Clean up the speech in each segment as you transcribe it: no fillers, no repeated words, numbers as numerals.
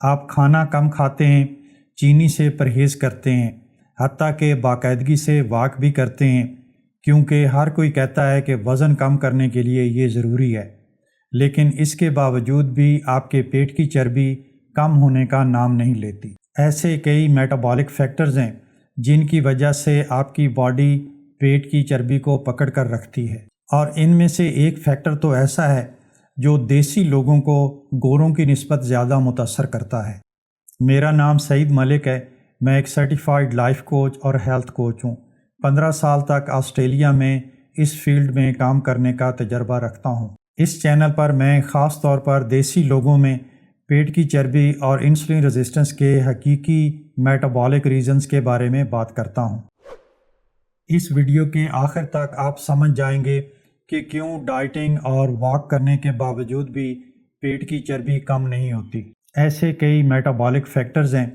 آپ کھانا کم کھاتے ہیں، چینی سے پرہیز کرتے ہیں، حتیٰ کہ باقاعدگی سے واک بھی کرتے ہیں، کیونکہ ہر کوئی کہتا ہے کہ وزن کم کرنے کے لیے یہ ضروری ہے، لیکن اس کے باوجود بھی آپ کے پیٹ کی چربی کم ہونے کا نام نہیں لیتی۔ ایسے کئی میٹابولک فیکٹرز ہیں جن کی وجہ سے آپ کی باڈی پیٹ کی چربی کو پکڑ کر رکھتی ہے، اور ان میں سے ایک فیکٹر تو ایسا ہے جو دیسی لوگوں کو گوروں کی نسبت زیادہ متاثر کرتا ہے۔ میرا نام سعید ملک ہے، میں ایک سرٹیفائیڈ لائف کوچ اور ہیلتھ کوچ ہوں۔ 15 سال تک آسٹریلیا میں اس فیلڈ میں کام کرنے کا تجربہ رکھتا ہوں۔ اس چینل پر میں خاص طور پر دیسی لوگوں میں پیٹ کی چربی اور انسولین ریزسٹنس کے حقیقی میٹابولک ریزنز کے بارے میں بات کرتا ہوں۔ اس ویڈیو کے آخر تک آپ سمجھ جائیں گے کہ کیوں ڈائٹنگ اور واک کرنے کے باوجود بھی پیٹ کی چربی کم نہیں ہوتی۔ ایسے کئی میٹابولک فیکٹرز ہیں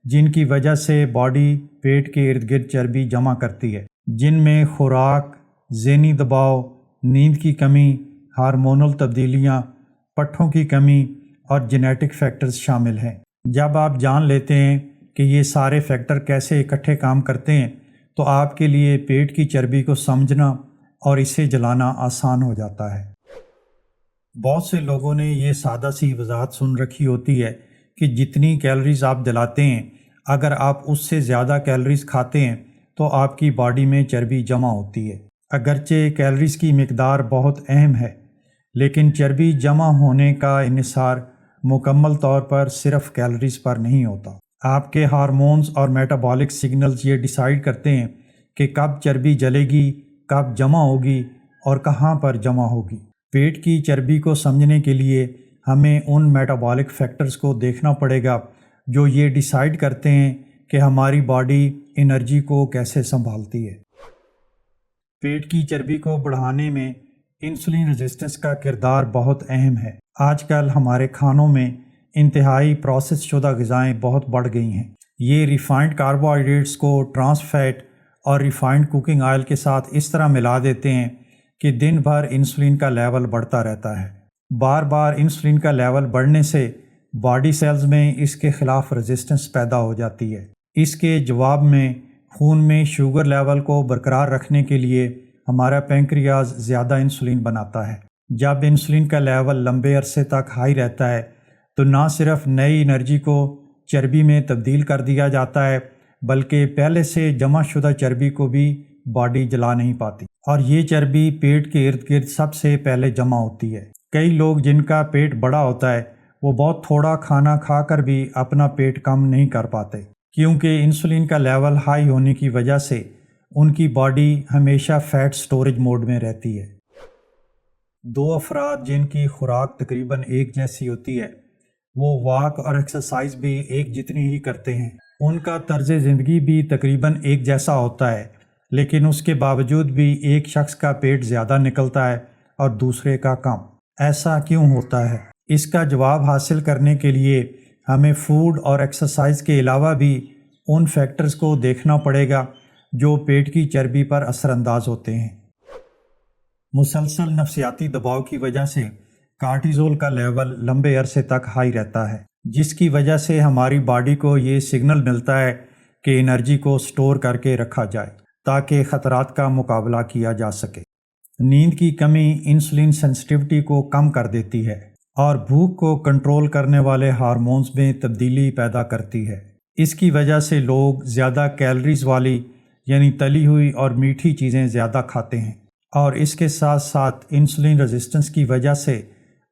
جن کی وجہ سے باڈی پیٹ کے ارد گرد چربی جمع کرتی ہے، جن میں خوراک، ذہنی دباؤ، نیند کی کمی، ہارمونل تبدیلیاں، پٹھوں کی کمی اور جینیٹک فیکٹرز شامل ہیں۔ جب آپ جان لیتے ہیں کہ یہ سارے فیکٹر کیسے اکٹھے کام کرتے ہیں تو آپ کے لیے پیٹ کی چربی کو سمجھنا اور اسے جلانا آسان ہو جاتا ہے۔ بہت سے لوگوں نے یہ سادہ سی وضاحت سن رکھی ہوتی ہے کہ جتنی کیلریز آپ جلاتے ہیں، اگر آپ اس سے زیادہ کیلریز کھاتے ہیں تو آپ کی باڈی میں چربی جمع ہوتی ہے۔ اگرچہ کیلریز کی مقدار بہت اہم ہے، لیکن چربی جمع ہونے کا انحصار مکمل طور پر صرف کیلریز پر نہیں ہوتا۔ آپ کے ہارمونز اور میٹابولک سگنلز یہ ڈیسائیڈ کرتے ہیں کہ کب چربی جلے گی، کب جمع ہوگی اور کہاں پر جمع ہوگی۔ پیٹ کی چربی کو سمجھنے کے لیے ہمیں ان میٹابولک فیکٹرز کو دیکھنا پڑے گا جو یہ ڈیسائیڈ کرتے ہیں کہ ہماری باڈی انرجی کو کیسے سنبھالتی ہے۔ پیٹ کی چربی کو بڑھانے میں انسولین ریزسٹنس کا کردار بہت اہم ہے۔ آج کل ہمارے کھانوں میں انتہائی پروسیس شدہ غذائیں بہت بڑھ گئی ہیں۔ یہ ریفائنڈ کاربوہائیڈریٹس کو ٹرانس فیٹ اور ریفائنڈ کوکنگ آئل کے ساتھ اس طرح ملا دیتے ہیں کہ دن بھر انسولین کا لیول بڑھتا رہتا ہے۔ بار بار انسولین کا لیول بڑھنے سے باڈی سیلز میں اس کے خلاف ریزسٹنس پیدا ہو جاتی ہے۔ اس کے جواب میں خون میں شوگر لیول کو برقرار رکھنے کے لیے ہمارا پینکریاز زیادہ انسولین بناتا ہے۔ جب انسولین کا لیول لمبے عرصے تک ہائی رہتا ہے تو نہ صرف نئی انرجی کو چربی میں تبدیل کر دیا جاتا ہے، بلکہ پہلے سے جمع شدہ چربی کو بھی باڈی جلا نہیں پاتی، اور یہ چربی پیٹ کے ارد گرد سب سے پہلے جمع ہوتی ہے۔ کئی لوگ جن کا پیٹ بڑا ہوتا ہے وہ بہت تھوڑا کھانا کھا کر بھی اپنا پیٹ کم نہیں کر پاتے، کیونکہ انسولین کا لیول ہائی ہونے کی وجہ سے ان کی باڈی ہمیشہ فیٹ سٹوریج موڈ میں رہتی ہے۔ دو افراد جن کی خوراک تقریباً ایک جیسی ہوتی ہے، وہ واک اور ایکسرسائز بھی ایک جتنی ہی کرتے ہیں، ان کا طرز زندگی بھی تقریباً ایک جیسا ہوتا ہے، لیکن اس کے باوجود بھی ایک شخص کا پیٹ زیادہ نکلتا ہے اور دوسرے کا کم۔ ایسا کیوں ہوتا ہے؟ اس کا جواب حاصل کرنے کے لیے ہمیں فوڈ اور ایکسرسائز کے علاوہ بھی ان فیکٹرز کو دیکھنا پڑے گا جو پیٹ کی چربی پر اثر انداز ہوتے ہیں۔ مسلسل نفسیاتی دباؤ کی وجہ سے کارٹیزول کا لیول لمبے عرصے تک ہائی رہتا ہے، جس کی وجہ سے ہماری باڈی کو یہ سگنل ملتا ہے کہ انرجی کو سٹور کر کے رکھا جائے تاکہ خطرات کا مقابلہ کیا جا سکے۔ نیند کی کمی انسولین سینسٹیوٹی کو کم کر دیتی ہے اور بھوک کو کنٹرول کرنے والے ہارمونز میں تبدیلی پیدا کرتی ہے۔ اس کی وجہ سے لوگ زیادہ کیلریز والی یعنی تلی ہوئی اور میٹھی چیزیں زیادہ کھاتے ہیں، اور اس کے ساتھ ساتھ انسولین ریزسٹنس کی وجہ سے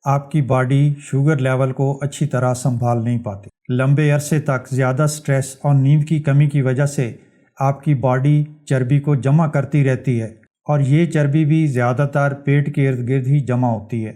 آپ کی باڈی شوگر لیول کو اچھی طرح سنبھال نہیں پاتی۔ لمبے عرصے تک زیادہ سٹریس اور نیند کی کمی کی وجہ سے آپ کی باڈی چربی کو جمع کرتی رہتی ہے، اور یہ چربی بھی زیادہ تر پیٹ کے ارد گرد ہی جمع ہوتی ہے۔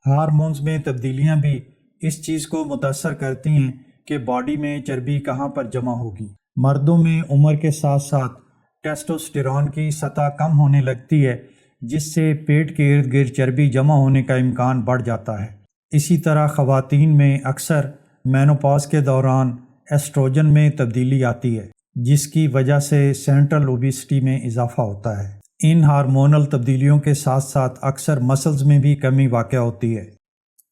ہارمونز میں تبدیلیاں بھی اس چیز کو متاثر کرتی ہیں کہ باڈی میں چربی کہاں پر جمع ہوگی۔ مردوں میں عمر کے ساتھ ساتھ ٹیسٹوسٹیرون کی سطح کم ہونے لگتی ہے، جس سے پیٹ کے ارد گرد چربی جمع ہونے کا امکان بڑھ جاتا ہے۔ اسی طرح خواتین میں اکثر مینوپاز کے دوران ایسٹروجن میں تبدیلی آتی ہے، جس کی وجہ سے سینٹرل اوبیسٹی میں اضافہ ہوتا ہے۔ ان ہارمونل تبدیلیوں کے ساتھ ساتھ اکثر مسلز میں بھی کمی واقع ہوتی ہے،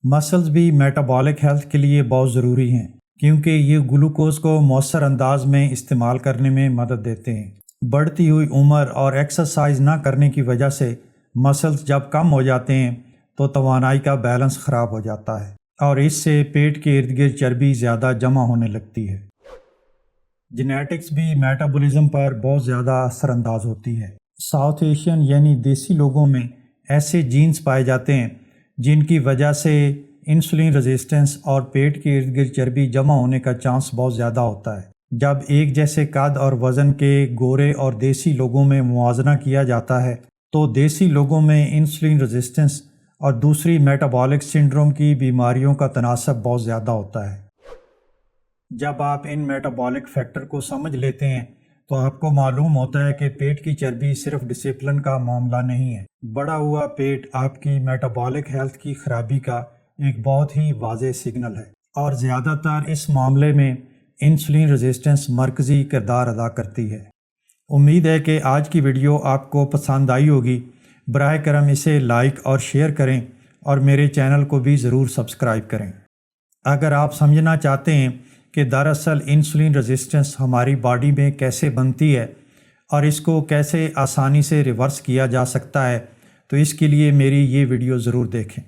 مسلز بھی میٹابولک ہیلتھ کے لیے بہت ضروری ہیں کیونکہ یہ گلوکوز کو مؤثر انداز میں استعمال کرنے میں مدد دیتے ہیں۔ بڑھتی ہوئی عمر اور ایکسرسائز نہ کرنے کی وجہ سے مسلز جب کم ہو جاتے ہیں تو توانائی کا بیلنس خراب ہو جاتا ہے اور اس سے پیٹ کے ارد گرد چربی زیادہ جمع ہونے لگتی ہے۔ جینیٹکس بھی میٹابولزم پر بہت زیادہ اثر انداز ہوتی ہے۔ ساؤتھ ایشین یعنی دیسی لوگوں میں ایسے جینز پائے جاتے ہیں جن کی وجہ سے انسولین ریزسٹنس اور پیٹ کے ارد گرد چربی جمع ہونے کا چانس بہت زیادہ ہوتا ہے۔ جب ایک جیسے قد اور وزن کے گورے اور دیسی لوگوں میں موازنہ کیا جاتا ہے تو دیسی لوگوں میں انسولین ریزسٹنس اور دوسری میٹابولک سنڈروم کی بیماریوں کا تناسب بہت زیادہ ہوتا ہے۔ جب آپ ان میٹابولک فیکٹر کو سمجھ لیتے ہیں تو آپ کو معلوم ہوتا ہے کہ پیٹ کی چربی صرف ڈسپلن کا معاملہ نہیں ہے۔ بڑا ہوا پیٹ آپ کی میٹابولک ہیلتھ کی خرابی کا ایک بہت ہی واضح سگنل ہے، اور زیادہ تر اس معاملے میں انسولین ریزسٹنس مرکزی کردار ادا کرتی ہے۔ امید ہے کہ آج کی ویڈیو آپ کو پسند آئی ہوگی۔ براہ کرم اسے لائک اور شیئر کریں اور میرے چینل کو بھی ضرور سبسکرائب کریں۔ اگر آپ سمجھنا چاہتے ہیں کہ دراصل انسولین ریزسٹنس ہماری باڈی میں کیسے بنتی ہے اور اس کو کیسے آسانی سے ریورس کیا جا سکتا ہے تو اس کے لیے میری یہ ویڈیو ضرور دیکھیں۔